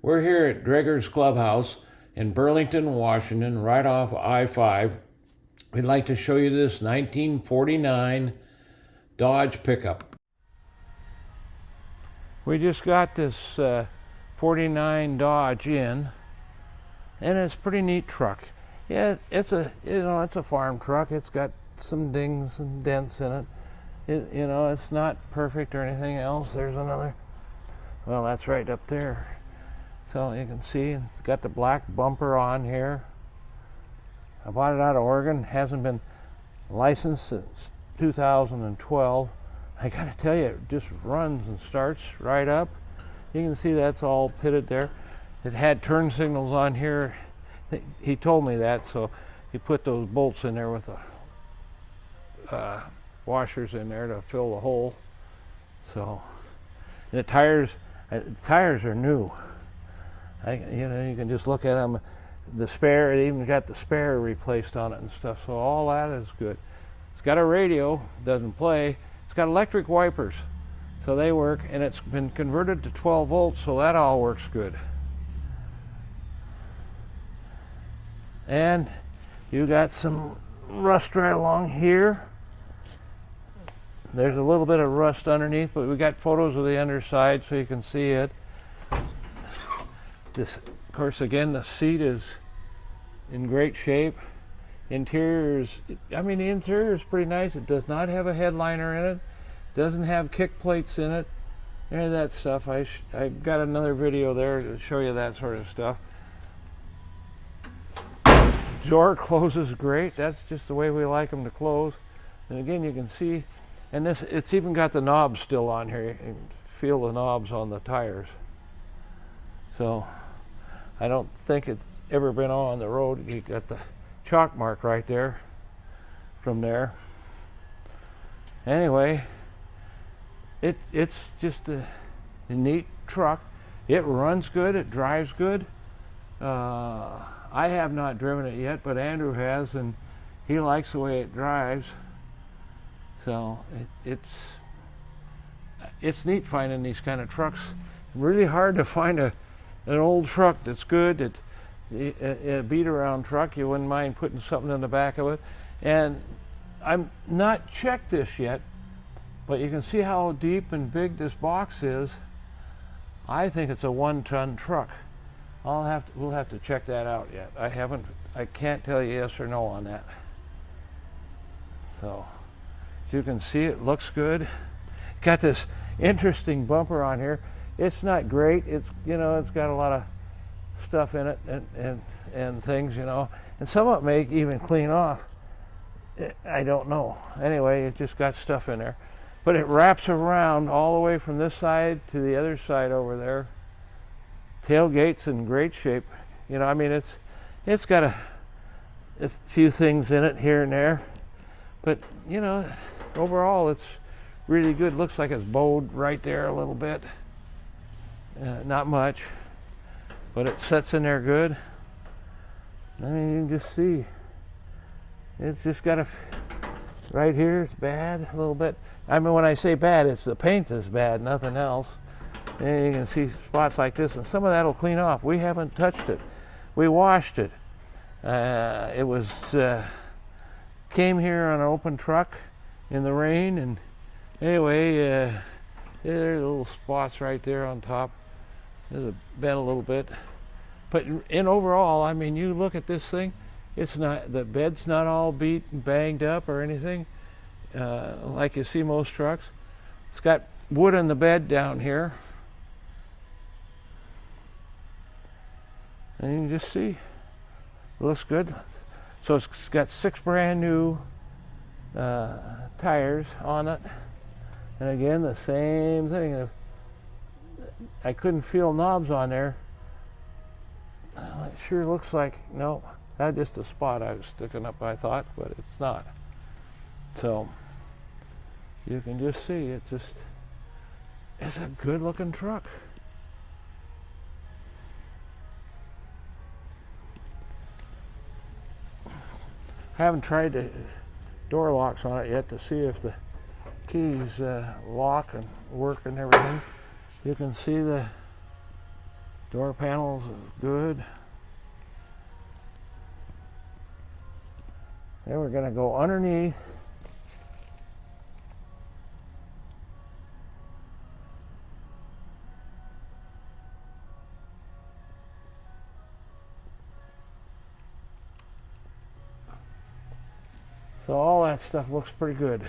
We're here at Dreger's Clubhouse in Burlington, Washington, right off I-5. We'd like to show you this 1949 Dodge pickup. We just got this 49 Dodge in, and it's a pretty neat truck. Yeah, it's a farm truck. It's got some dings and dents in it. It's not perfect or anything else. There's another. Well, that's right up there. So you can see it's got the black bumper on here. I bought it out of Oregon. Hasn't been licensed since 2012. I gotta tell you, it just runs and starts right up. You can see that's all pitted there. It had turn signals on here. He told me that, so he put those bolts in there with the washers in there to fill the hole. So the tires are new. You can just look at them. The spare, it even got the spare replaced on it and stuff. So all that is good. It's got a radio, doesn't play. It's got electric wipers, so they work, and it's been converted to 12 volts, so that all works good. And you got some rust right along here. There's a little bit of rust underneath, but we got photos of the underside so you can see it. This, of course, again, the seat is in great shape. The interior is pretty nice. It does not have a headliner in it. Doesn't have kick plates in it. Any of that stuff. I got another video there to show you that sort of stuff. Door closes great. That's just the way we like them to close. And again, you can see, and it's even got the knobs still on here. You can feel the knobs on the tires. So I don't think it's ever been on the road. You got the chalk mark right there from there. Anyway, it's just a neat truck. It runs good. It drives good. I have not driven it yet, but Andrew has, and he likes the way it drives. So it's neat finding these kind of trucks. Really hard to find an old truck that's good. A beat around truck. You wouldn't mind putting something in the back of it. And I'm not checked this yet, but you can see how deep and big this box is. I think it's a 1-ton truck. We'll have to check that out yet. I can't tell you yes or no on that. So as you can see, it looks good. Got this interesting bumper on here. It's not great. It's got a lot of stuff in it and things, and some of it may even clean off. I don't know. Anyway, it just got stuff in there, but it wraps around all the way from this side to the other side over there. Tailgate's in great shape. It's got a few things in it here and there, but overall it's really good. Looks like it's bowed right there a little bit. Not much, but it sets in there good. You can just see. It's just got right here, it's bad a little bit. When I say bad, it's the paint is bad, nothing else. And you can see spots like this, and some of that will clean off. We haven't touched it. We washed it. It was came here on an open truck in the rain, and anyway, there's little spots right there on top. There's bent a little bit, but in overall, you look at this thing. It's not, the bed's not all beat and banged up or anything like you see most trucks. It's got wood in the bed down here. And you can just see, it looks good. So it's got 6 brand new tires on it. And again, the same thing. I couldn't feel knobs on there. It sure looks like, no, that's just a spot I was sticking up, I thought, but it's not. So you can just see, it's a good looking truck. I haven't tried the door locks on it yet to see if the keys lock and work and everything. You can see Door panels is good. Then we're going to go underneath. So all that stuff looks pretty good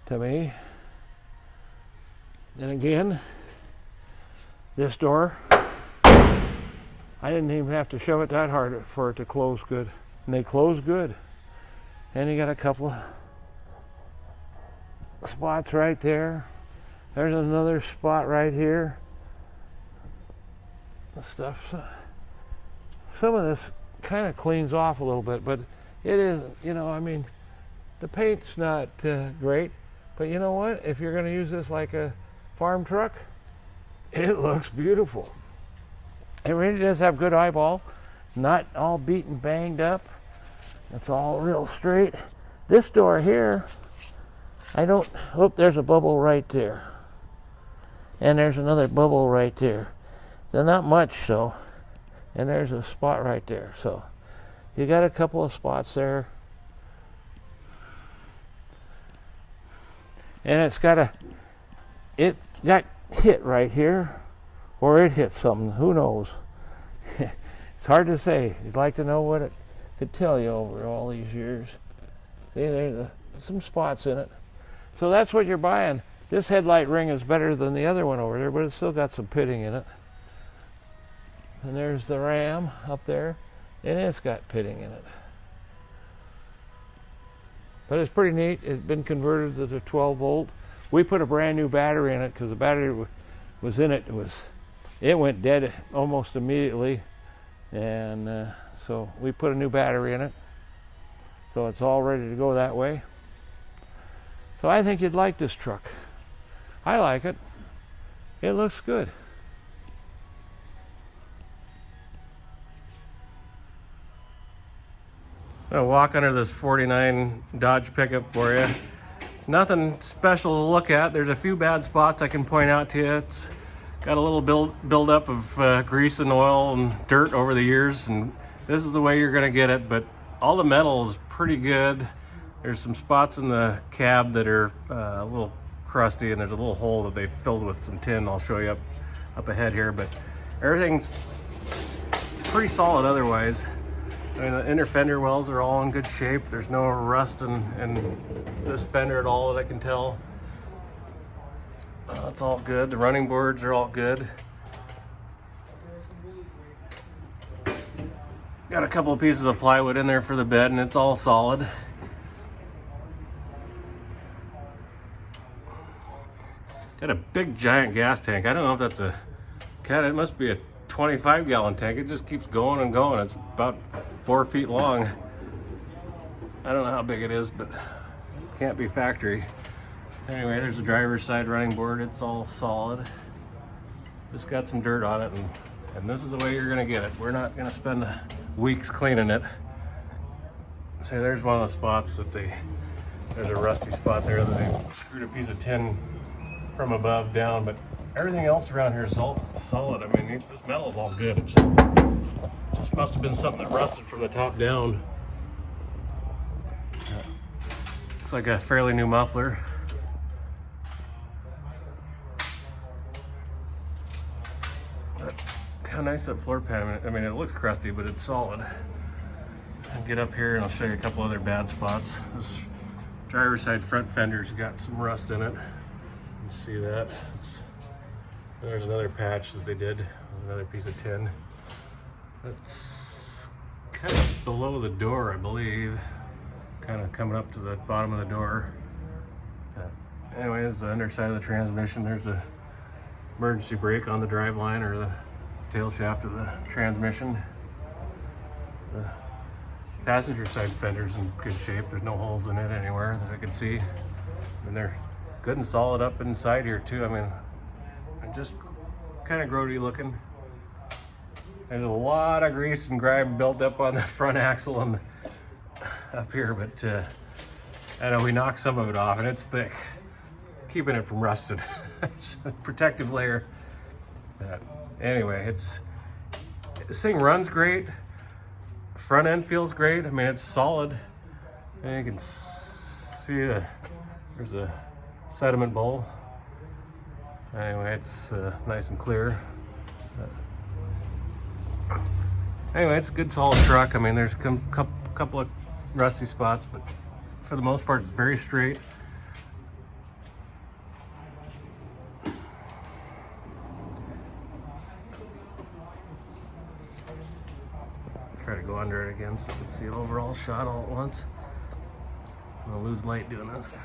to me. And again, this door, I didn't even have to shove it that hard for it to close good. And they close good. And you got a couple of spots right there. There's another spot right here. The stuff. Some of this kind of cleans off a little bit, but it is, you know, I mean, the paint's not great, but you know what? If you're going to use this like a farm truck, it looks beautiful. It really does have good eyeball, not all beat and banged up. It's all real straight. This door here, I don't, oh, there's a bubble right there. And there's another bubble right there. They're not much, so, and there's a spot right there, so. You got a couple of spots there. And it got hit right here, or it hit something, who knows? It's hard to say. You'd like to know what it could tell you over all these years. See, there's some spots in it. So that's what you're buying. This headlight ring is better than the other one over there, but it's still got some pitting in it. And there's the ram up there. And it's got pitting in it. But it's pretty neat. It's been converted to the 12 volt. We put a brand new battery in it because the battery was in it. It went dead almost immediately. And so we put a new battery in it. So it's all ready to go that way. So I think you'd like this truck. I like it. It looks good. I'm going to walk under this 49 Dodge pickup for you. It's nothing special to look at. There's a few bad spots I can point out to you. It's got a little buildup of grease and oil and dirt over the years, and this is the way you're going to get it, but all the metal is pretty good. There's some spots in the cab that are a little crusty, and there's a little hole that they filled with some tin. I'll show you up ahead here, but everything's pretty solid otherwise. I mean, the inner fender wells are all in good shape. There's no rust in this fender at all that I can tell. It's all good. The running boards are all good. Got a couple of pieces of plywood in there for the bed, and it's all solid. Got a big giant gas tank. I don't know if that's it must be a 25-gallon tank. It just keeps going and going. It's about 4 feet long. I don't know how big it is, but it can't be factory. Anyway, there's the driver's side running board. It's all solid. Just got some dirt on it, and this is the way you're gonna get it. We're not gonna spend weeks cleaning it. See, there's one of the spots that there's a rusty spot there that they screwed a piece of tin from above down, but everything else around here is all solid. I mean, this metal is all good. It just must have been something that rusted from the top down. Looks like a fairly new muffler. But how nice that floor pan. I mean, it looks crusty, but it's solid. I'll get up here and I'll show you a couple other bad spots. This driver's side front fender's got some rust in it. You can see that. There's another patch that they did, another piece of tin. It's kind of below the door, I believe. Kind of coming up to the bottom of the door. Anyway, there's the underside of the transmission. There's a emergency brake on the drive line or the tail shaft of the transmission. The passenger side fender's in good shape. There's no holes in it anywhere that I can see. And they're good and solid up inside here too. I mean, just kind of grody looking. There's a lot of grease and grime built up on the front axle and up here, but I know we knocked some of it off, and it's thick, keeping it from rusted. It's a protective layer. Anyway, this thing runs great. Front end feels great. I mean, it's solid. And you can see there's a sediment bowl. Anyway, it's nice and clear. Anyway, it's a good solid truck. I mean, there's a couple of rusty spots, but for the most part, it's very straight. Try to go under it again so you can see an overall shot all at once. I'm gonna lose light doing this.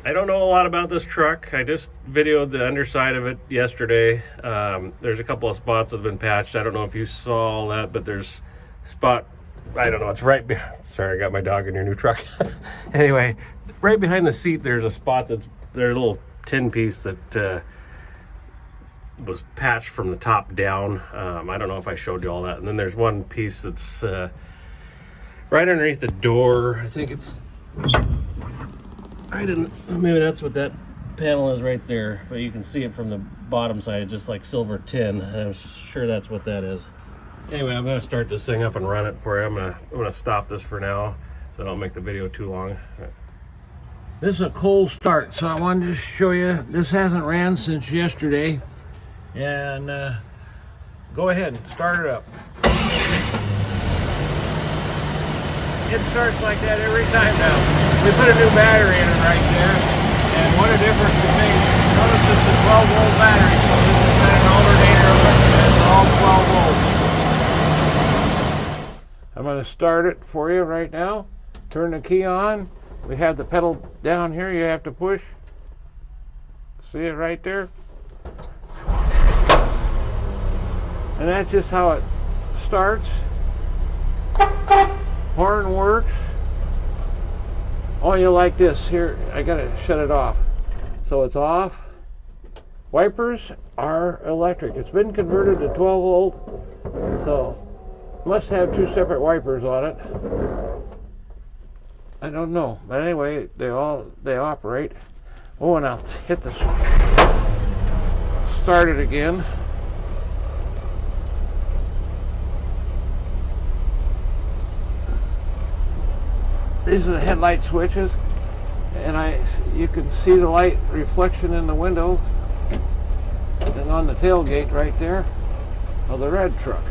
I don't know a lot about this truck. I just videoed the underside of it yesterday. There's a couple of spots that have been patched. I don't know if you saw all that, but there's a spot, I don't know, it's right behind, sorry, I got my dog in your new truck. Anyway, right behind the seat, there's a spot there's a little tin piece that was patched from the top down. I don't know if I showed you all that. And then there's one piece that's right underneath the door. I think it's maybe that's what that panel is right there, but you can see it from the bottom side. It's just like silver tin, and I'm sure that's what that is. Anyway, I'm gonna start this thing up and run it for you. I'm gonna stop this for now so I don't make the video too long. This is a cold start, so I wanted to show you. This hasn't ran since yesterday, and go ahead and start it up. It starts like that every time now. We put a new battery in it right there, and what a difference it makes. Notice it's a 12-volt battery, so this is not an alternator, it's all 12 volts. I'm going to start it for you right now. Turn the key on. We have the pedal down here you have to push. See it right there? And that's just how it starts. Horn works. Oh, you like this. Here, I gotta shut it off. So it's off. Wipers are electric. It's been converted to 12 volt, so must have two separate wipers on it. I don't know, but anyway, they operate. Oh, and I'll hit the start it again. These are the headlight switches, and you can see the light reflection in the window and on the tailgate right there of the red truck.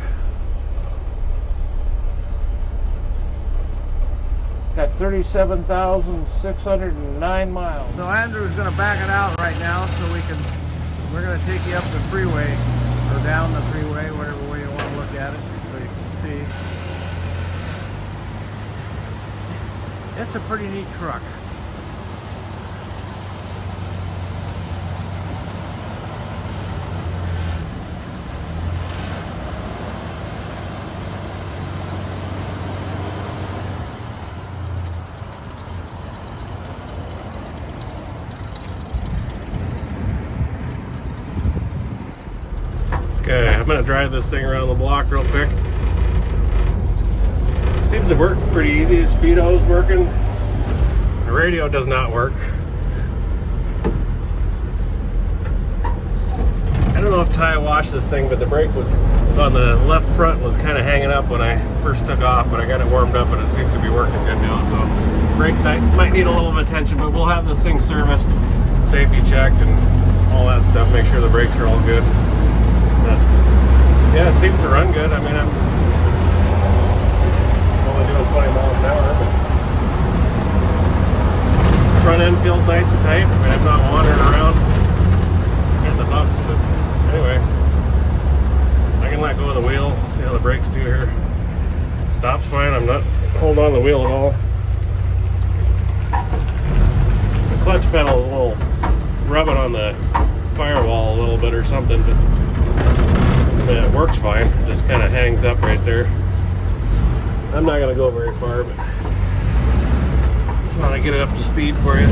Got 37,609 miles. So Andrew's going to back it out right now, so we're going to take you up the freeway or down the freeway, whatever way you want to look at it, so you can see. It's a pretty neat truck. Okay, I'm gonna drive this thing around the block real quick. Seems to work pretty easy. The speedo's working. The radio does not work. I don't know if Ty washed this thing, but the brake was on the left front was kind of hanging up when I first took off, but I got it warmed up and it seems to be working good now. So brakes might need a little of attention, but we'll have this thing serviced, safety checked, and all that stuff. Make sure the brakes are all good. But yeah, it seems to run good. I mean, I'm only doing 20 miles an hour, but front end feels nice and tight. I mean, I'm not wandering around hitting the bumps, but anyway, I can let go of the wheel. See how the brakes do here. Stops fine. I'm not holding on the wheel at all. The clutch pedal is a little rubbing on the firewall a little bit or something, but it works fine. It just kind of hangs up right there. I'm not going to go very far, but just want to get it up to speed for you.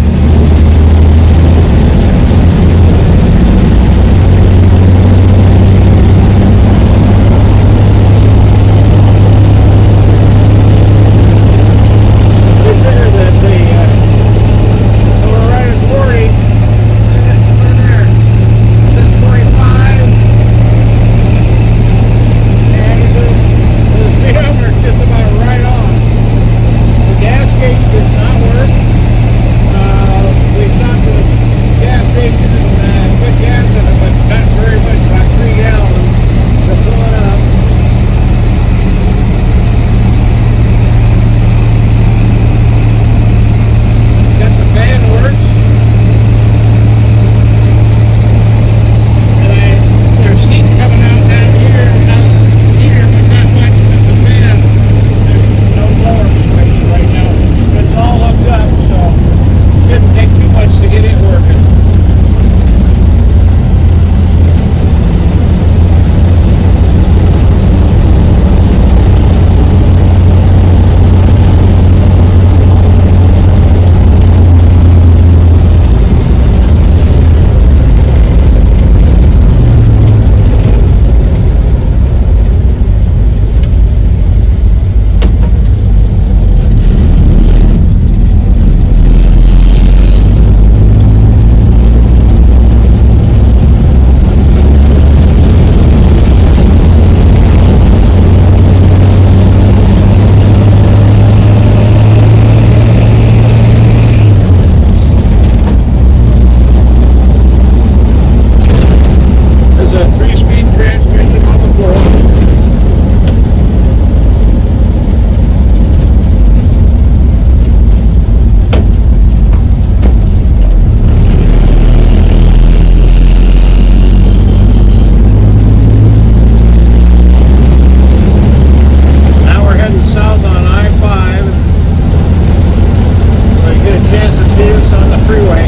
freeway.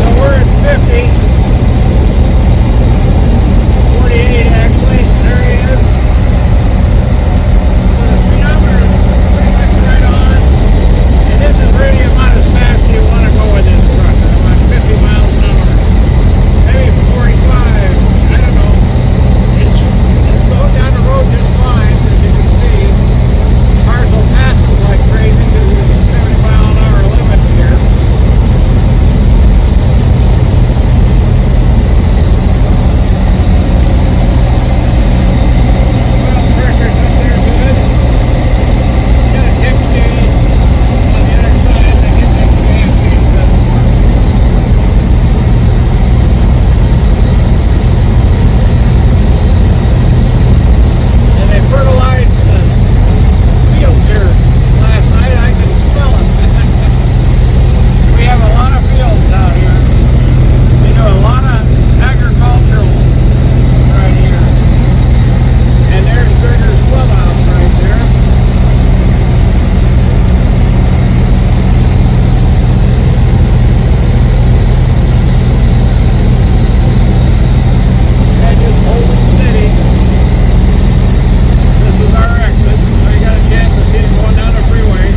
So we're at 50. 48 actually. There he is. So the speedometer is pretty much right on. And this is really about as fast as you want to go with this truck. About 50 miles an hour. Maybe 45. I don't know. It's going down the road just fine, as you can see. Cars will pass us like crazy because there's a 70-mile-an-hour limit here. Oil pressure's up there good. Got a dip gauge on the other side that gives us gas gauge doesn't work. And they fertilized the fields here last night. I can smell it. We have a lot of fields out here. We do a lot of agricultural right here. And there's Gregor's clubhouse right there. And just holding steady. This is our exit, so you got a chance to see it going down the freeway.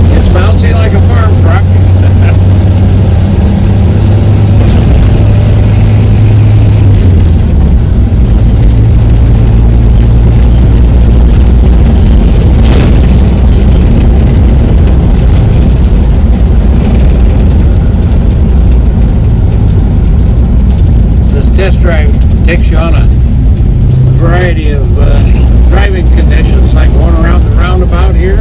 It's bouncy like a farm truck. This test drive takes you on a variety of driving conditions, like going around the roundabout here.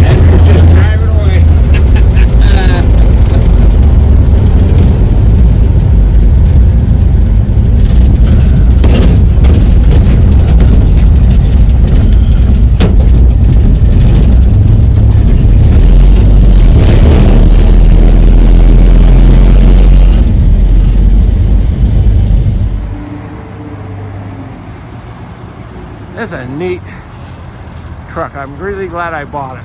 And we're just driving away. That's a neat truck. I'm really glad I bought it.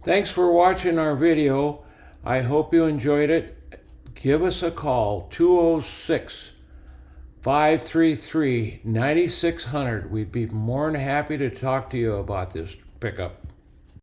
Thanks for watching our video. I hope you enjoyed it. Give us a call, 206-533-9600. We'd be more than happy to talk to you about this pickup.